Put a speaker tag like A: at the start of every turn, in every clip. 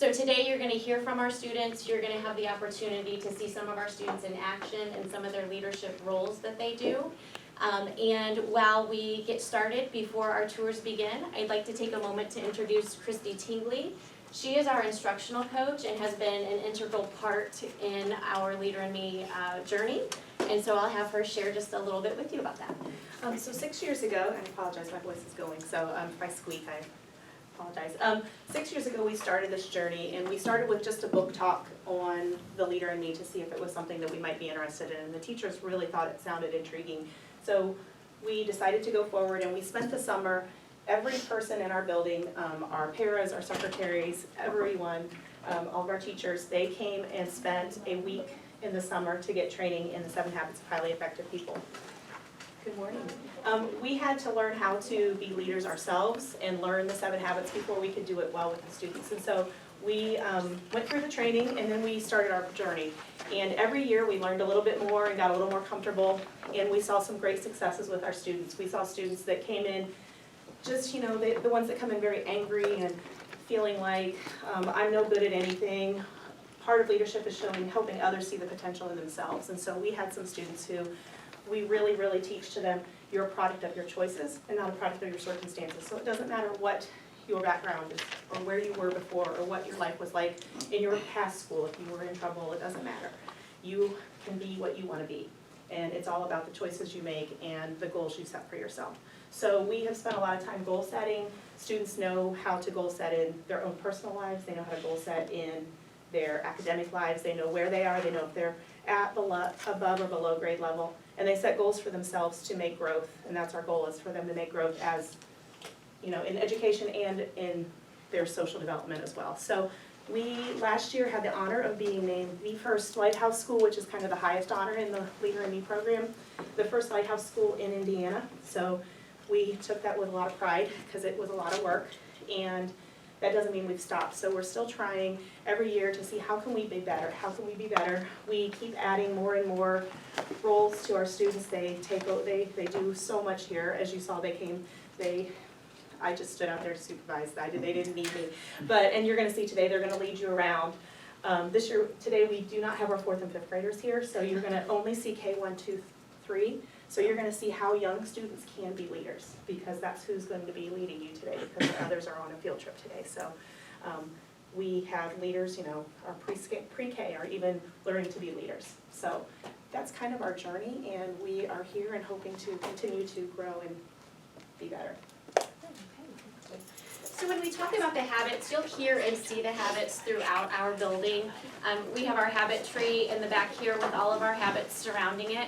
A: So today you're going to hear from our students, you're going to have the opportunity to see some of our students in action and some of their leadership roles that they do. And while we get started, before our tours begin, I'd like to take a moment to introduce Christy Tingley. She is our instructional coach and has been an integral part in our Leader in Me journey. And so I'll have her share just a little bit with you about that.
B: So 6 years ago, and I apologize, my voice is going, so if I squeak, I apologize. 6 years ago, we started this journey, and we started with just a book talk on the Leader in Me to see if it was something that we might be interested in, and the teachers really thought it sounded intriguing. So we decided to go forward, and we spent the summer, every person in our building, our paras, our secretaries, everyone, all of our teachers, they came and spent a week in the summer to get training in the 7 Habits of Highly Effective People. Good morning. We had to learn how to be leaders ourselves and learn the 7 habits before we could do it well with the students. And so we went through the training and then we started our journey. And every year we learned a little bit more and got a little more comfortable, and we saw some great successes with our students. We saw students that came in just, the ones that come in very angry and feeling like I'm no good at anything. Part of leadership is helping others see the potential in themselves. And so we had some students who we really, really teach to them, you're a product of your choices and not a product of your circumstances. So it doesn't matter what your background is or where you were before or what your life was like in your past school. If you were in trouble, it doesn't matter. You can be what you want to be. And it's all about the choices you make and the goals you set for yourself. So we have spent a lot of time goal setting. Students know how to goal set in their own personal lives. They know how to goal set in their academic lives. They know where they are. They know if they're at above or below grade level. And they set goals for themselves to make growth. And that's our goal, is for them to make growth as, in education and in their social development as well. So we last year had the honor of being named the first Lighthouse School, which is kind of the highest honor in the Leader in Me program, the first Lighthouse School in Indiana. So we took that with a lot of pride because it was a lot of work, and that doesn't mean we've stopped. So we're still trying every year to see how can we be better, how can we be better. We keep adding more and more roles to our students. They do so much here. As you saw, I just stood out there to supervise. They didn't need me. And you're gonna see today, they're gonna lead you around. Today we do not have our 4th and 5th graders here, so you're gonna only see K1, 2, 3. So you're going to see how young students can be leaders, because that's who's going to be leading you today, because the others are on a field trip today. So we have leaders, our pre-K are even learning to be leaders. So that's kind of our journey, and we are here and hoping to continue to grow and be better.
A: So when we talk about the habits, you'll hear and see the habits throughout our building. We have our habit tree in the back here with all of our habits surrounding it.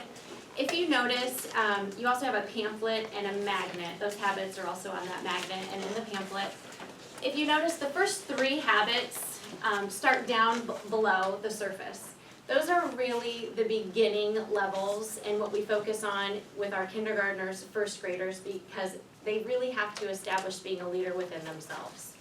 A: If you notice, you also have a pamphlet and a magnet. Those habits are also on that magnet and in the pamphlet. If you notice, the first 3 habits start down below the surface. Those are really the beginning levels and what we focus on with our kindergartners, 1st graders, because they really have to establish being a leader within themselves.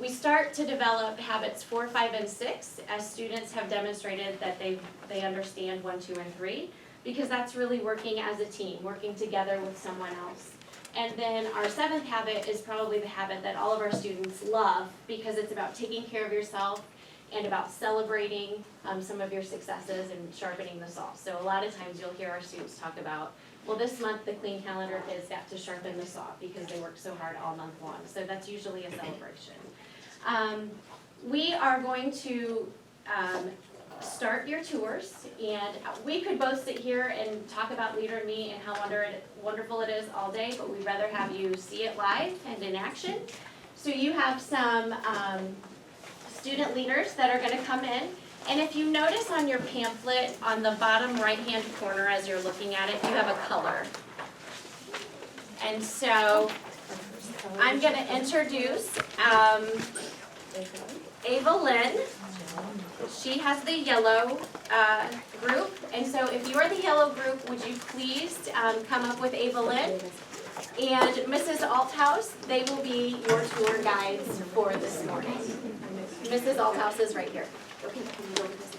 A: We start to develop habits 4, 5, and 6 as students have demonstrated that they understand 1, 2, and 3. Because that's really working as a team, working together with someone else. And then our 7th habit is probably the habit that all of our students love, because it's about taking care of yourself and about celebrating some of your successes and sharpening the saw. So a lot of times you'll hear our students talk about, well, this month the Clean Calendar kids got to sharpen the saw because they worked so hard all month long. So that's usually a celebration. We are going to start your tours, and we could both sit here and talk about Leader in Me and how wonderful it is all day, but we'd rather have you see it live and in action. So you have some student leaders that are going to come in, and if you notice on your pamphlet on the bottom right hand corner as you're looking at it, you have a color. And so I'm going to introduce Ava Lynn. She has the yellow group, and so if you are the yellow group, would you please come up with Ava Lynn and Mrs. Althouse? They will be your tour guides for this morning. Mrs. Althouse is right here. Okay, can you go with this?